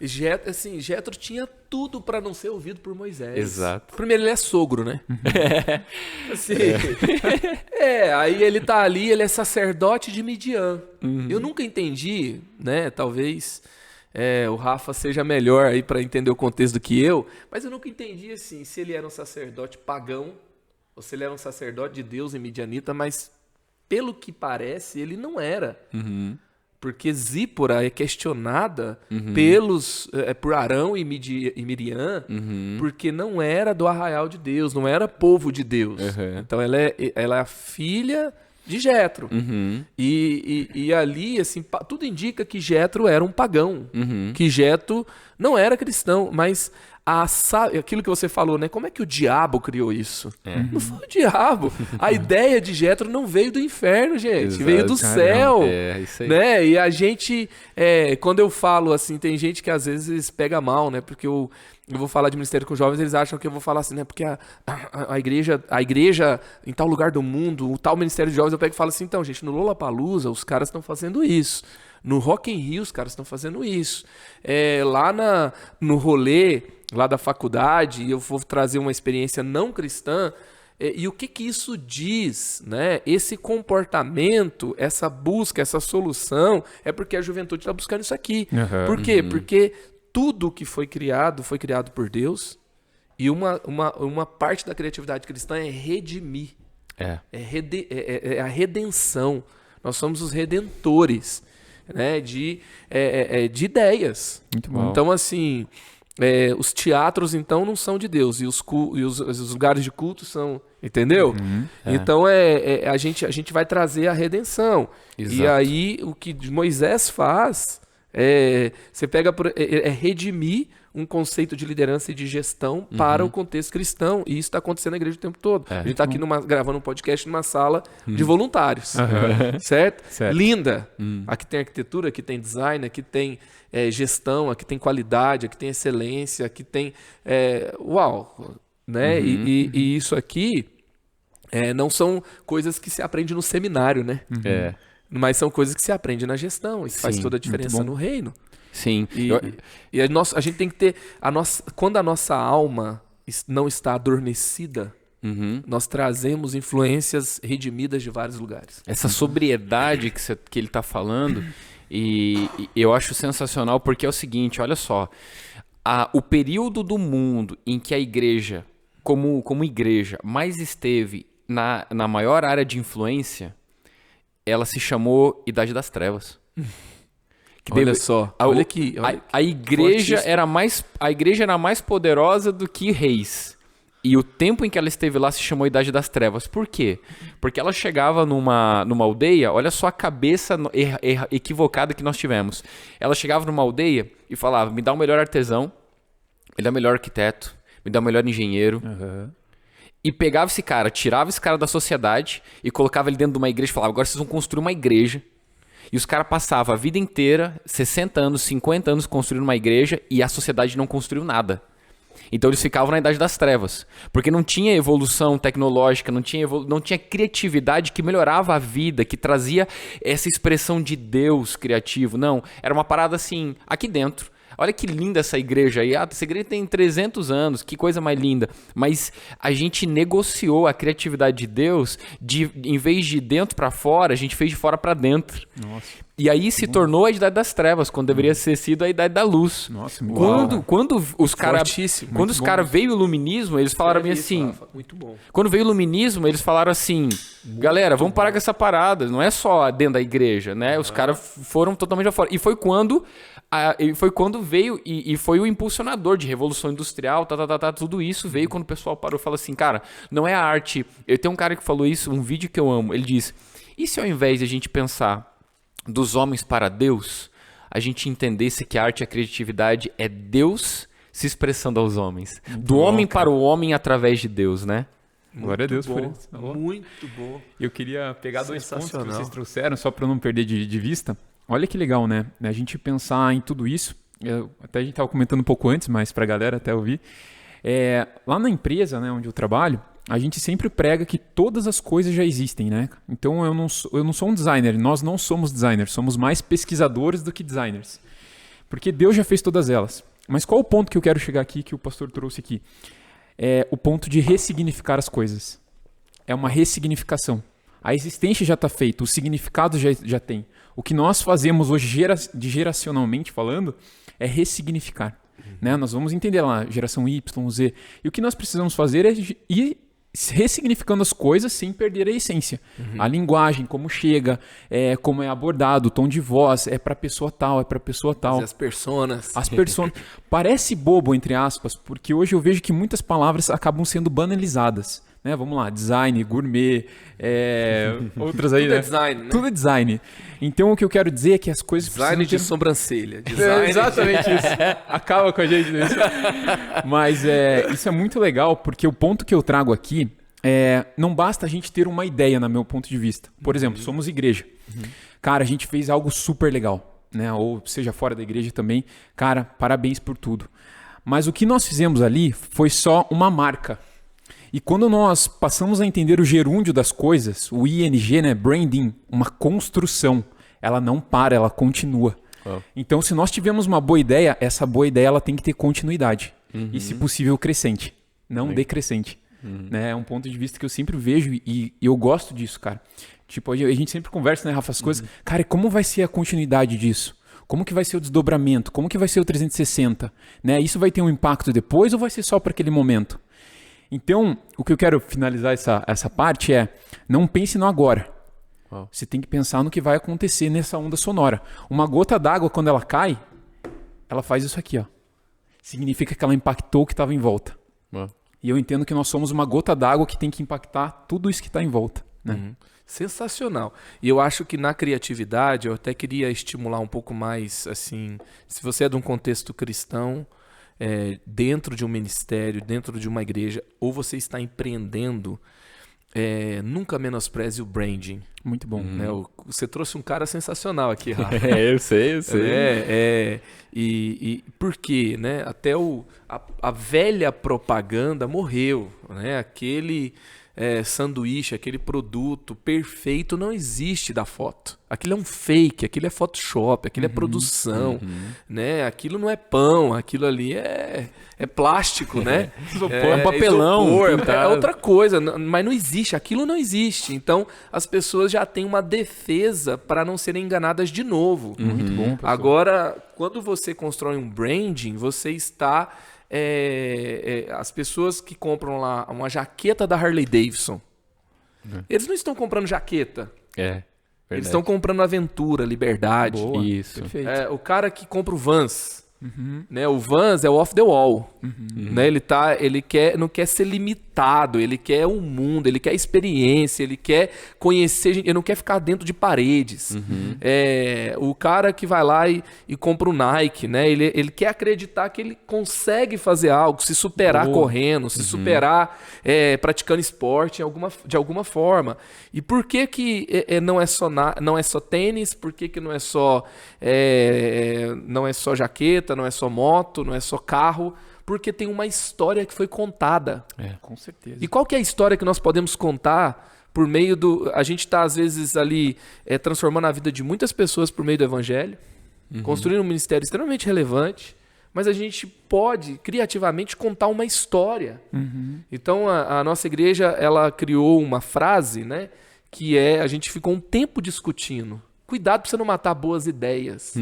Jétro tinha tudo para não ser ouvido por Moisés. Exato. Primeiro, ele é sogro, né? Aí ele tá ali, ele é sacerdote de Midian. Eu nunca entendi, né, talvez... o Rafa seja melhor aí para entender o contexto do que eu, mas eu nunca entendi assim, se ele era um sacerdote pagão ou se ele era um sacerdote de Deus em midianita, mas pelo que parece, ele não era. Porque Zípora é questionada por Arão e Miriam, porque não era do arraial de Deus, não era povo de Deus. Então ela é a filha de Jétro. E ali, assim, tudo indica que Jétro era um pagão, que Jétro não era cristão, mas aquilo que você falou, né? Como é que o diabo criou isso? Não foi o diabo. A ideia de Jétro não veio do inferno, gente. Exato, veio do céu. Isso aí. Né? E a gente, quando eu falo assim, tem gente que às vezes pega mal, né? Porque eu vou falar de ministério com jovens, eles acham que eu vou falar assim, né? Porque a igreja em tal lugar do mundo, o tal ministério de jovens, eu pego e falo assim, então, gente, no Lollapalooza, os caras estão fazendo isso. No Rock in Rio, os caras estão fazendo isso. Lá no rolê, lá da faculdade, eu vou trazer uma experiência não cristã. E o que isso diz, né? Esse comportamento, essa busca, essa solução, é porque a juventude está buscando isso aqui. Por quê? Porque tudo que foi criado por Deus. E uma parte da criatividade cristã é redimir. É a redenção. Nós somos os redentores, né, de ideias. Muito bom. Então, assim, os teatros, então, não são de Deus. E os lugares de culto são... Entendeu? Então, a gente vai trazer a redenção. Exato. E aí, o que Moisés faz... você pega redimir um conceito de liderança e de gestão para o contexto cristão. E isso está acontecendo na igreja o tempo todo. A gente está aqui gravando um podcast numa sala de voluntários. Certo? Linda. Aqui tem arquitetura, aqui tem design, aqui tem gestão, aqui tem qualidade, aqui tem excelência, aqui tem... uau! Né? E isso aqui não são coisas que se aprende no seminário, né? Mas são coisas que se aprende na gestão. Isso faz toda a diferença no reino. Sim. E a gente tem que ter... quando a nossa alma não está adormecida, nós trazemos influências redimidas de vários lugares. Essa sobriedade que ele está falando, e eu acho sensacional, porque é o seguinte, olha só. O período do mundo em que a igreja, como igreja, mais esteve na maior área de influência, ela se chamou Idade das Trevas. Olha só. Olha a igreja era mais poderosa do que reis. E o tempo em que ela esteve lá se chamou Idade das Trevas. Por quê? Porque ela chegava numa aldeia, olha só a cabeça equivocada que nós tivemos. Ela chegava numa aldeia e falava, me dá o melhor artesão, me dá o melhor arquiteto, me dá o melhor engenheiro. E pegava esse cara, tirava esse cara da sociedade e colocava ele dentro de uma igreja e falava, agora vocês vão construir uma igreja. E os caras passavam a vida inteira, 60 anos, 50 anos construindo uma igreja e a sociedade não construiu nada. Então eles ficavam na Idade das Trevas, porque não tinha evolução tecnológica, não tinha criatividade que melhorava a vida, que trazia essa expressão de Deus criativo. Não, era uma parada assim, aqui dentro. Olha que linda essa igreja aí. Essa igreja tem 300 anos, que coisa mais linda. Mas a gente negociou a criatividade de Deus, em vez de dentro para fora, a gente fez de fora para dentro. Nossa. E aí se tornou a Idade das Trevas, quando deveria ter sido a Idade da Luz. Nossa, quando os caras veio o iluminismo, eles falaram assim... Rafa, muito bom. Quando veio o iluminismo, eles falaram assim, galera, vamos parar com essa parada, não é só dentro da igreja, né? Os caras foram totalmente fora. E foi quando veio e foi o impulsionador de Revolução Industrial, tudo isso veio quando o pessoal parou e falou assim, cara, não é a arte... Eu tenho um cara que falou isso, um vídeo que eu amo, ele diz, e se ao invés de a gente pensar dos homens para Deus, a gente entendesse que a arte e a criatividade é Deus se expressando aos homens. Do homem para o homem através de Deus, né? Glória a Deus por isso. Muito bom. Eu queria pegar 2 pontos que vocês trouxeram, só para eu não perder de vista. Olha que legal, né? A gente pensar em tudo isso. Até a gente estava comentando um pouco antes, mas para a galera até ouvir. Lá na empresa, né, onde eu trabalho, a gente sempre prega que todas as coisas já existem, né? Então eu não sou um designer, nós não somos designers, somos mais pesquisadores do que designers. Porque Deus já fez todas elas. Mas qual o ponto que eu quero chegar aqui, que o pastor trouxe aqui? É o ponto de ressignificar as coisas. É uma ressignificação. A existência já está feita, o significado já tem. O que nós fazemos hoje, geracionalmente falando, é ressignificar. Né? Nós vamos entender lá, geração Y, Z. E o que nós precisamos fazer é ir ressignificando as coisas sem perder a essência. A linguagem, como chega, como é abordado, o tom de voz, é para pessoa tal, é para pessoa tal. As personas. As personas. Parece bobo, entre aspas, porque hoje eu vejo que muitas palavras acabam sendo banalizadas. né? Vamos lá, design, gourmet, outras aí, Tudo né? é design, né? Tudo é design. Então o que eu quero dizer é que as coisas Design de precisam sobrancelha. É Design exatamente isso. Acaba com a gente nisso. Mas isso é muito legal, porque o ponto que eu trago aqui não basta a gente ter uma ideia, no meu ponto de vista. Por exemplo, somos igreja. Cara, a gente fez algo super legal, né? Ou seja, fora da igreja também. Cara, parabéns por tudo. Mas o que nós fizemos ali foi só uma marca. E quando nós passamos a entender o gerúndio das coisas, o ING, né? Branding, uma construção. Ela não para, ela continua. Então, se nós tivermos uma boa ideia, essa boa ideia ela tem que ter continuidade. E, se possível, crescente. Não decrescente. Né? É um ponto de vista que eu sempre vejo e eu gosto disso, cara. Tipo, a gente sempre conversa, né, Rafa, as coisas. Cara, e como vai ser a continuidade disso? Como que vai ser o desdobramento? Como que vai ser o 360? Né? Isso vai ter um impacto depois ou vai ser só para aquele momento? Então, o que eu quero finalizar essa parte não pense no agora. Você tem que pensar no que vai acontecer nessa onda sonora. Uma gota d'água, quando ela cai, ela faz isso aqui, ó. Significa que ela impactou o que estava em volta. E eu entendo que nós somos uma gota d'água que tem que impactar tudo isso que está em volta. Né? Sensacional. E eu acho que na criatividade, eu até queria estimular um pouco mais, assim, se você é de um contexto cristão, dentro de um ministério, dentro de uma igreja, ou você está empreendendo, nunca menospreze o branding. Muito bom. Né? Você trouxe um cara sensacional aqui, Rafa. Eu sei. E por quê? Né? Até a velha propaganda morreu. Né? Aquele sanduíche, aquele produto perfeito não existe da foto. Aquilo é um fake, aquilo é Photoshop, aquilo é produção. Né? Aquilo não é pão, aquilo ali é plástico, né? É um papelão. É outra coisa, mas não existe, aquilo não existe. Então, as pessoas já têm uma defesa para não serem enganadas de novo. Muito bom, professor. Agora, quando você constrói um branding, você está... as pessoas que compram lá uma jaqueta da Harley Davidson, eles não estão comprando jaqueta. Eles estão comprando aventura, liberdade. Boa. Isso. Perfeito. O cara que compra o Vans, né? O Vans é o off the wall. Né? Ele não quer ser limitado, ele quer o mundo, ele quer experiência, ele quer conhecer, ele não quer ficar dentro de paredes. O cara que vai lá e compra o Nike, né? Ele quer acreditar que ele consegue fazer algo, se superar correndo, se superar praticando esporte de alguma forma. E por que não é só tênis? Por que não é só jaqueta, não é só moto, não é só carro? Porque tem uma história que foi contada. Com certeza. E qual que é a história que nós podemos contar por meio do... A gente está, às vezes, ali transformando a vida de muitas pessoas por meio do evangelho, construindo um ministério extremamente relevante, mas a gente pode, criativamente, contar uma história. Então, a nossa igreja, ela criou uma frase, né, que a gente ficou um tempo discutindo. Cuidado para você não matar boas ideias.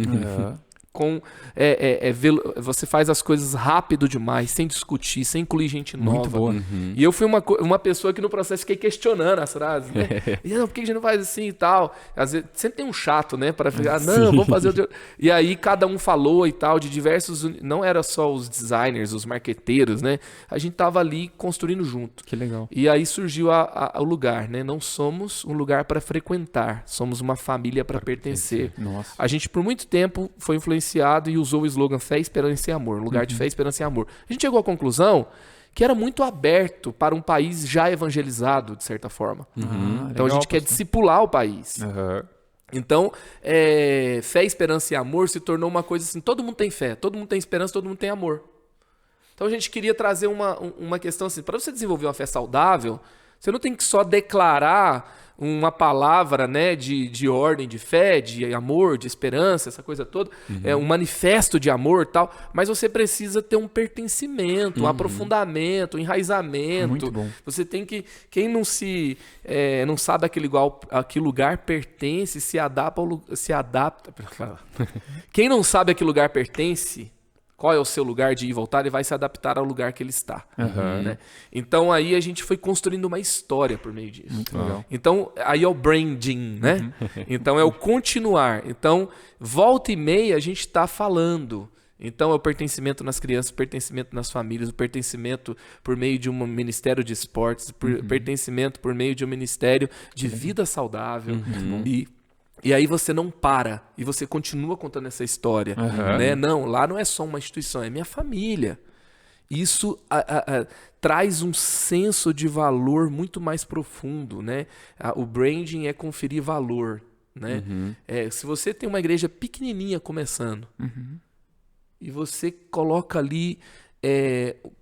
Você faz as coisas rápido demais, sem discutir, sem incluir gente nova. Muito boa. E eu fui uma pessoa que no processo fiquei questionando as frases. Né? E, não, por que a gente não faz assim e tal? Às vezes, sempre tem um chato, né? Para ficar, não, vamos fazer o... E aí cada um falou e tal, de diversos... Não era só os designers, os marqueteiros, né? A gente tava ali construindo junto. Que legal. E aí surgiu o lugar, né? Não somos um lugar para frequentar, somos uma família para pertencer. Nossa. A gente por muito tempo foi influenciado e usou o slogan Fé, Esperança e Amor, um lugar de fé, esperança e amor. A gente chegou à conclusão que era muito aberto para um país já evangelizado, de certa forma. Então a gente quer discipular o país. Então, fé, esperança e amor se tornou uma coisa assim, todo mundo tem fé, todo mundo tem esperança, todo mundo tem amor. Então a gente queria trazer uma questão assim, para você desenvolver uma fé saudável, você não tem que só declarar uma palavra, né, de ordem, de fé, de amor, de esperança, essa coisa toda, um manifesto de amor e tal, mas você precisa ter um pertencimento, um aprofundamento, um enraizamento. Muito bom. Você tem que, quem não sabe a que lugar pertence, se adapta. Quem não sabe a que lugar pertence, qual é o seu lugar de ir e voltar, ele vai se adaptar ao lugar que ele está. Né? Então aí a gente foi construindo uma história por meio disso. Muito legal. Então aí é o branding, né? Então é o continuar. Então volta e meia a gente está falando. Então, é o pertencimento nas crianças, o pertencimento nas famílias, o pertencimento por meio de um ministério de esportes, pertencimento por meio de um ministério de vida saudável. E aí você não para, e você continua contando essa história. Né? Não, lá não é só uma instituição, é minha família. Isso traz um senso de valor muito mais profundo, né? O branding é conferir valor, né? Se você tem uma igreja pequenininha começando e você coloca ali,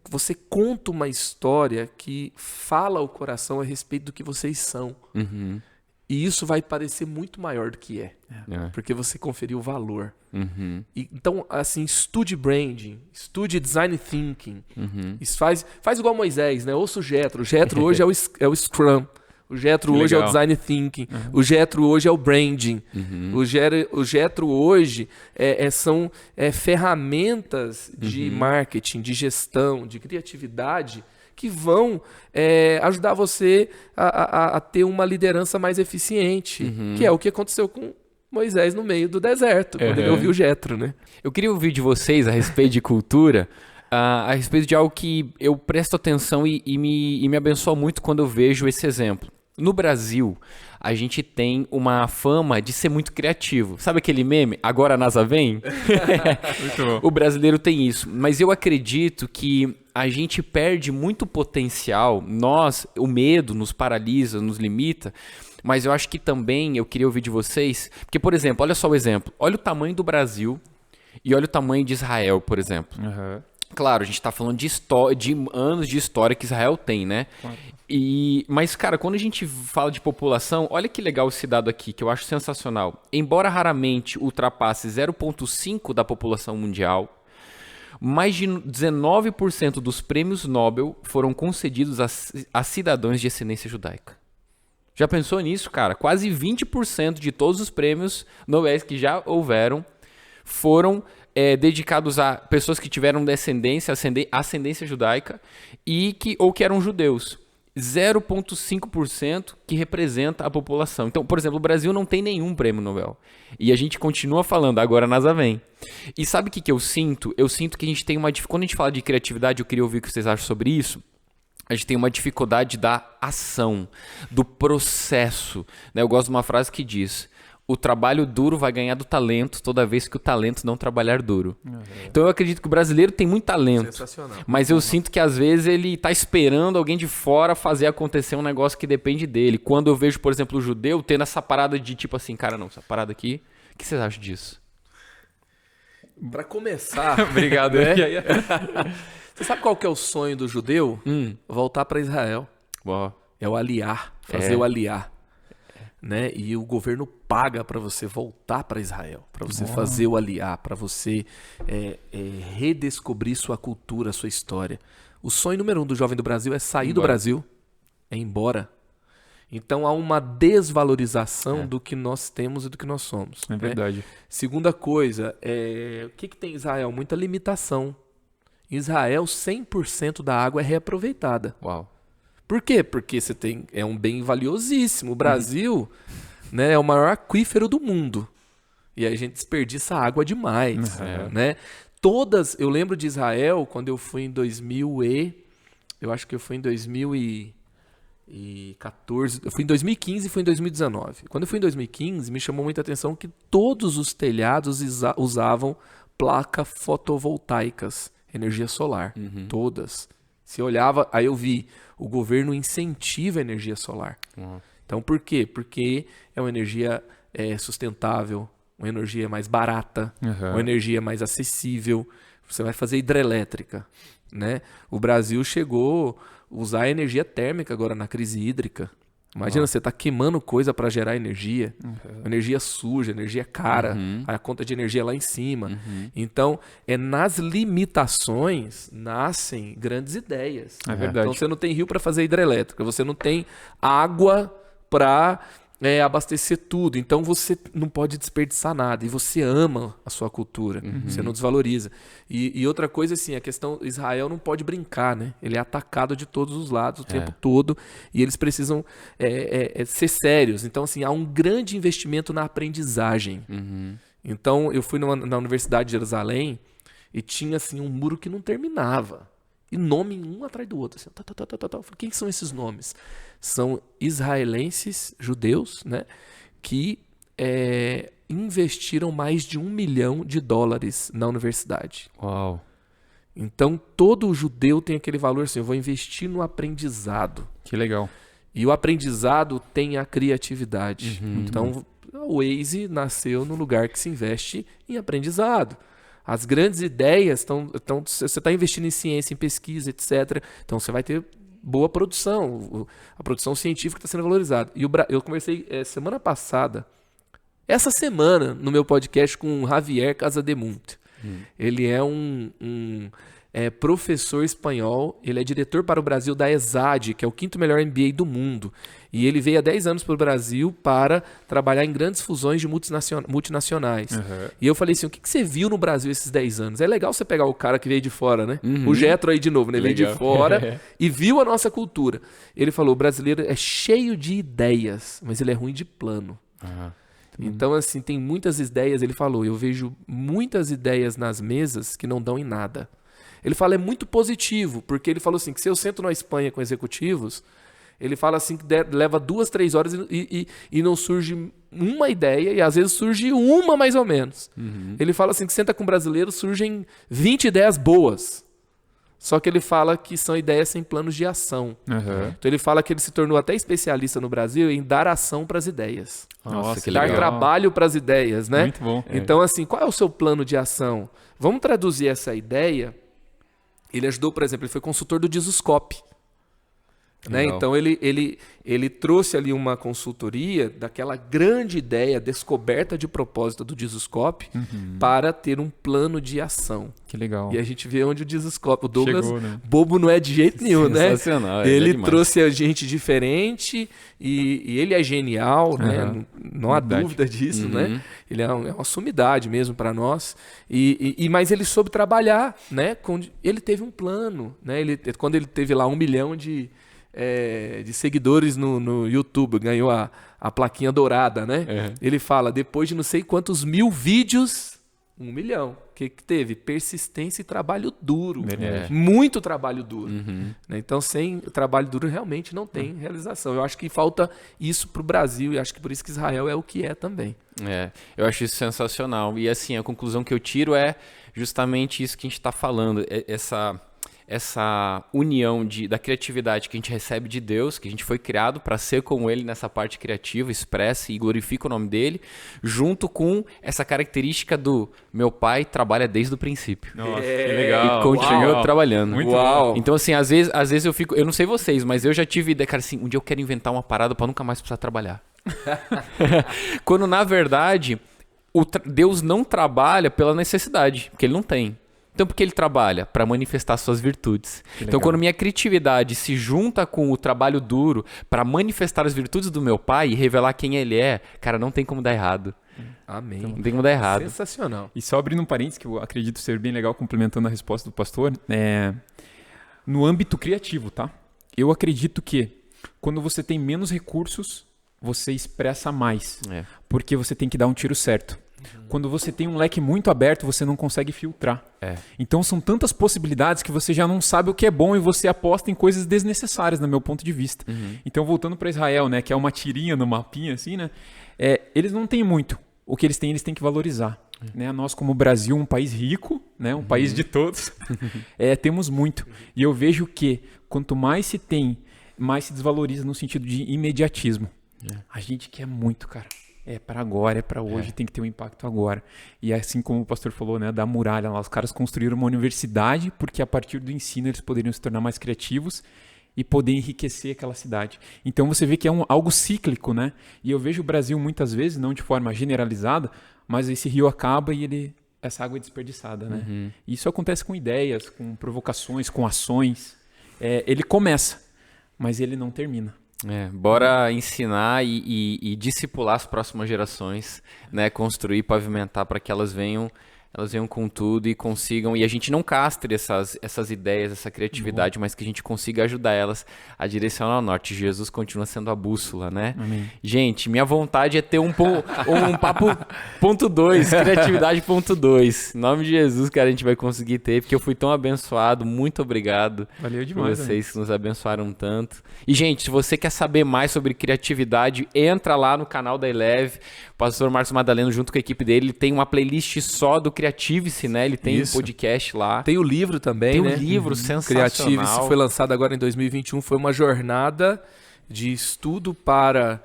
você conta uma história que fala ao coração a respeito do que vocês são. E isso vai parecer muito maior do que porque você conferiu valor. Então, assim, estude branding, estude design thinking. Isso faz igual Moisés, né? Ouça o Jethro. O Jethro hoje é o Scrum. O Jethro hoje é o design thinking. O Jethro hoje é o branding. O Jethro hoje são ferramentas de marketing, de gestão, de criatividade que vão ajudar você a ter uma liderança mais eficiente, que é o que aconteceu com Moisés no meio do deserto, quando ele ouviu Jethro, né? Eu queria ouvir de vocês a respeito de cultura, a respeito de algo que eu presto atenção e me abençoa muito quando eu vejo esse exemplo. No Brasil, a gente tem uma fama de ser muito criativo. Sabe aquele meme? Agora a NASA vem? Muito bom. O brasileiro tem isso. Mas eu acredito que a gente perde muito potencial. O medo nos paralisa, nos limita. Mas eu acho que também, eu queria ouvir de vocês... Porque, por exemplo, olha só o exemplo. Olha o tamanho do Brasil e olha o tamanho de Israel, por exemplo. Claro, a gente está falando de anos de história que Israel tem, né? Mas, cara, quando a gente fala de população, olha que legal esse dado aqui, que eu acho sensacional. Embora raramente ultrapasse 0,5% da população mundial, mais de 19% dos prêmios Nobel foram concedidos a cidadãos de ascendência judaica. Já pensou nisso, cara? Quase 20% de todos os prêmios Nobel que já houveram foram dedicados a pessoas que tiveram ascendência judaica ou que eram judeus. 0,5% que representa a população. Então, por exemplo, o Brasil não tem nenhum prêmio Nobel. E a gente continua falando, agora a NASA vem. E sabe o que eu sinto? Eu sinto que a gente tem uma dificuldade. Quando a gente fala de criatividade, eu queria ouvir o que vocês acham sobre isso. A gente tem uma dificuldade da ação, do processo. Né? Eu gosto de uma frase que diz: o trabalho duro vai ganhar do talento toda vez que o talento não trabalhar duro. Então eu acredito que o brasileiro tem muito talento. Sensacional. Mas eu sinto que às vezes ele está esperando alguém de fora fazer acontecer um negócio que depende dele. Quando eu vejo, por exemplo, o judeu tendo essa parada de tipo assim, cara, não, essa parada aqui, o que vocês acham disso? Para começar... Obrigado. Né? Você sabe qual que é o sonho do judeu? Voltar para Israel. Boa. É o aliar, fazer o aliar. Né? E o governo paga para você voltar para Israel, para você fazer o aliar, para você redescobrir sua cultura, sua história. O sonho número 1 do jovem do Brasil é sair do Brasil, é ir embora. Então há uma desvalorização do que nós temos e do que nós somos. É verdade. Né? Segunda coisa, o que tem em Israel? Muita limitação. Em Israel, 100% da água é reaproveitada. Uau. Por quê? Porque é um bem valiosíssimo. O Brasil né, é o maior aquífero do mundo. E a gente desperdiça água demais. Né? Eu lembro de Israel quando eu fui em 2014. Eu fui em 2015 e fui em 2019. Quando eu fui em 2015, me chamou muita atenção que todos os telhados usavam placas fotovoltaicas, energia solar. Todas. Se olhava, aí eu vi, o governo incentiva a energia solar. Então, por quê? Porque é uma energia sustentável, uma energia mais barata, uma energia mais acessível. Você vai fazer hidrelétrica, né? O Brasil chegou a usar energia térmica agora na crise hídrica. Imagina, você está queimando coisa para gerar energia. Energia suja, energia cara, a conta de energia lá em cima. Então, nas limitações nascem grandes ideias. É verdade. Então, você não tem rio para fazer hidrelétrica, você não tem água para abastecer tudo. Então, você não pode desperdiçar nada. E você ama a sua cultura, você não desvaloriza. E outra coisa, assim, a questão, Israel não pode brincar, né? Ele é atacado de todos os lados o tempo todo e eles precisam ser sérios. Então, assim, há um grande investimento na aprendizagem. Então, eu fui na Universidade de Jerusalém E tinha assim um muro que não terminava. E nome um atrás do outro. Assim, Eu falei, quem são esses nomes? São israelenses, judeus, né? Que investiram mais de $1 milhão na universidade. Uau. Então, todo judeu tem aquele valor assim, eu vou investir no aprendizado. Que legal. E o aprendizado tem a criatividade. Então, o Waze nasceu no lugar que se investe em aprendizado. As grandes ideias você está investindo em ciência, em pesquisa, etc. Então, você vai ter boa produção. A produção científica está sendo valorizada. E eu conversei semana passada, essa semana, no meu podcast com o Javier Casademunt. Ele é um professor espanhol, ele é diretor para o Brasil da ESAD, que é o 5º melhor MBA do mundo. E ele veio há 10 anos para o Brasil para trabalhar em grandes fusões de multinacionais. E eu falei assim, o que você viu no Brasil esses 10 anos? É legal você pegar o cara que veio de fora, né? O Getro aí de novo, né? Veio de fora e viu a nossa cultura. Ele falou, o brasileiro é cheio de ideias, mas ele é ruim de plano. Então, assim, tem muitas ideias, ele falou, eu vejo muitas ideias nas mesas que não dão em nada. Ele fala, é muito positivo, porque ele falou assim, que se eu sento na Espanha com executivos, ele fala assim, que leva 2, 3 horas e não surge uma ideia, e às vezes surge uma mais ou menos. Ele fala assim, que senta com brasileiros, surgem 20 ideias boas. Só que ele fala que são ideias sem planos de ação. Então ele fala que ele se tornou até especialista no Brasil em dar ação para as ideias. Nossa, que dar legal. trabalho para as ideias, né? Muito bom. Então, assim, qual é o seu plano de ação? Vamos traduzir essa ideia. Ele ajudou, por exemplo, ele foi consultor do Dizoscope. Né? Então ele trouxe ali uma consultoria daquela grande ideia, descoberta de propósito do Dizoscope para ter um plano de ação. Que legal. E a gente vê onde o Dizoscope, o Douglas, chegou, né? bobo não é de jeito nenhum, né? Sensacional. Ele trouxe a gente diferente e ele é genial, né? Não há dúvida disso, né? Ele é uma sumidade mesmo para nós. Mas ele soube trabalhar, né? Ele teve um plano, né? Quando ele teve lá 1 milhão de seguidores no YouTube, ganhou a plaquinha dourada, né? Ele fala, depois de não sei quantos mil vídeos, 1 milhão. O que teve? Persistência e trabalho duro. Muito trabalho duro. Né? Então, sem trabalho duro, realmente não tem realização. Eu acho que falta isso para o Brasil, e acho que por isso que Israel é o que é também. Eu acho isso sensacional. E assim, a conclusão que eu tiro é justamente isso que a gente está falando, essa união da criatividade que a gente recebe de Deus, que a gente foi criado para ser como Ele nessa parte criativa, expressa e glorifica o nome dele, junto com essa característica do meu pai trabalha desde o princípio. Nossa, que legal. E continua trabalhando. Muito uau. Então, assim, às vezes eu fico, eu não sei vocês, mas eu já tive ideia, cara, assim, um dia eu quero inventar uma parada para nunca mais precisar trabalhar. Quando, na verdade, Deus não trabalha pela necessidade, porque Ele não tem. Então, por que ele trabalha? Para manifestar suas virtudes. Então, quando minha criatividade se junta com o trabalho duro para manifestar as virtudes do meu pai e revelar quem ele é, cara, não tem como dar errado. Amém. Não tem como dar errado. Sensacional. E só abrindo um parênteses, que eu acredito ser bem legal, complementando a resposta do pastor, no âmbito criativo, tá? Eu acredito que quando você tem menos recursos, você expressa mais. Porque você tem que dar um tiro certo. Quando você tem um leque muito aberto, você não consegue filtrar. Então são tantas possibilidades que você já não sabe o que é bom e você aposta em coisas desnecessárias, no meu ponto de vista. Então, voltando para Israel, né, que é uma tirinha no mapinha, assim, né, eles não têm muito. O que eles têm que valorizar. Né? Nós, como Brasil, um país rico, né, um país de todos, temos muito. E eu vejo que quanto mais se tem, mais se desvaloriza no sentido de imediatismo. A gente quer muito, cara. É para agora, é para hoje, tem que ter um impacto agora. E assim como o pastor falou, né, da muralha lá, os caras construíram uma universidade porque a partir do ensino eles poderiam se tornar mais criativos e poder enriquecer aquela cidade. Então você vê que é algo cíclico, né? E eu vejo o Brasil muitas vezes, não de forma generalizada, mas esse rio acaba e essa água é desperdiçada, né? Isso acontece com ideias, com provocações, com ações. Ele começa, mas ele não termina. Bora ensinar e discipular as próximas gerações, né? Construir, pavimentar para que elas venham elas venham com tudo e consigam, e a gente não castre essas ideias, essa criatividade, mas que a gente consiga ajudar elas a direcionar ao norte. Jesus continua sendo a bússola, né? Amém. Gente, minha vontade é ter um papo ponto 2, criatividade ponto 2. Em nome de Jesus, cara, a gente vai conseguir ter, porque eu fui tão abençoado. Muito obrigado. Valeu demais, por vocês que nos abençoaram tanto. E, gente, se você quer saber mais sobre criatividade, entra lá no canal da Eleve. O pastor Márcio Madaleno, junto com a equipe dele, ele tem uma playlist só do Creative-se, né? Ele tem um podcast lá. Tem o livro também, tem né? Tem um livro sensacional. Creative-se foi lançado agora em 2021. Foi uma jornada de estudo para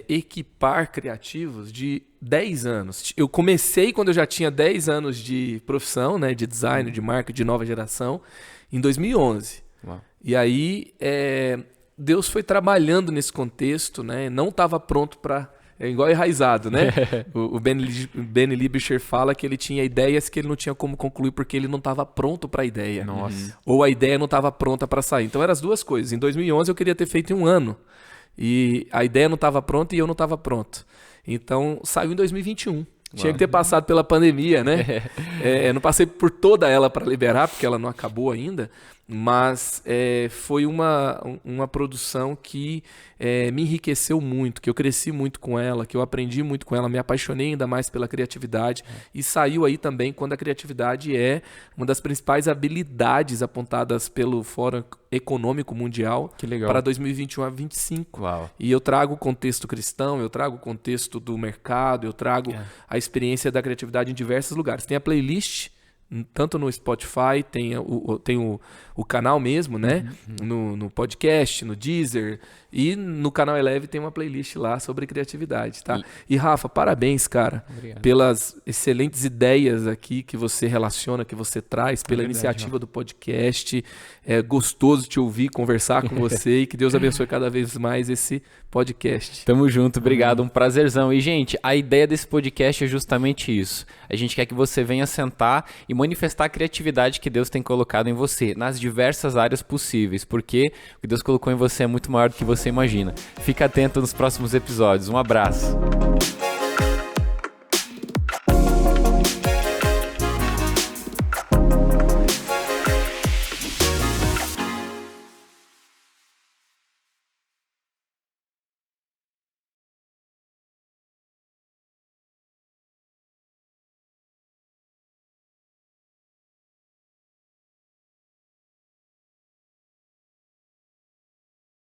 equipar criativos de 10 anos. Eu comecei quando eu já tinha 10 anos de profissão, né? De design, de marketing, de nova geração, em 2011. Uau. E aí, Deus foi trabalhando nesse contexto, né? Não estava pronto para... É igual enraizado, né? O Ben Libisher fala que ele tinha ideias que ele não tinha como concluir porque ele não estava pronto para a ideia. Nossa. Ou a ideia não estava pronta para sair. Então eram as duas coisas. Em 2011 eu queria ter feito em 1 ano. E a ideia não estava pronta e eu não estava pronto. Então saiu em 2021. Tinha que ter passado pela pandemia, né? Não passei por toda ela para liberar, porque ela não acabou ainda. Mas foi uma produção que me enriqueceu muito, que eu cresci muito com ela, que eu aprendi muito com ela, me apaixonei ainda mais pela criatividade. E saiu aí também quando a criatividade é uma das principais habilidades apontadas pelo Fórum Econômico Mundial para 2021 a 2025. Uau. E eu trago o contexto cristão, eu trago o contexto do mercado, eu trago a experiência da criatividade em diversos lugares. Tem a playlist, tanto no Spotify, tem o canal mesmo, né? No podcast, no Deezer, e no canal Eleve tem uma playlist lá sobre criatividade, tá? E Rafa, parabéns, cara, pelas excelentes ideias aqui que você relaciona, que você traz, pela iniciativa do podcast. É gostoso te ouvir, conversar com você e que Deus abençoe cada vez mais esse podcast. Tamo junto, obrigado, um prazerzão. E, gente, a ideia desse podcast é justamente isso. A gente quer que você venha sentar e manifestar a criatividade que Deus tem colocado em você, nas diversas áreas possíveis, porque o que Deus colocou em você é muito maior do que você imagina. Fica atento nos próximos episódios. Um abraço.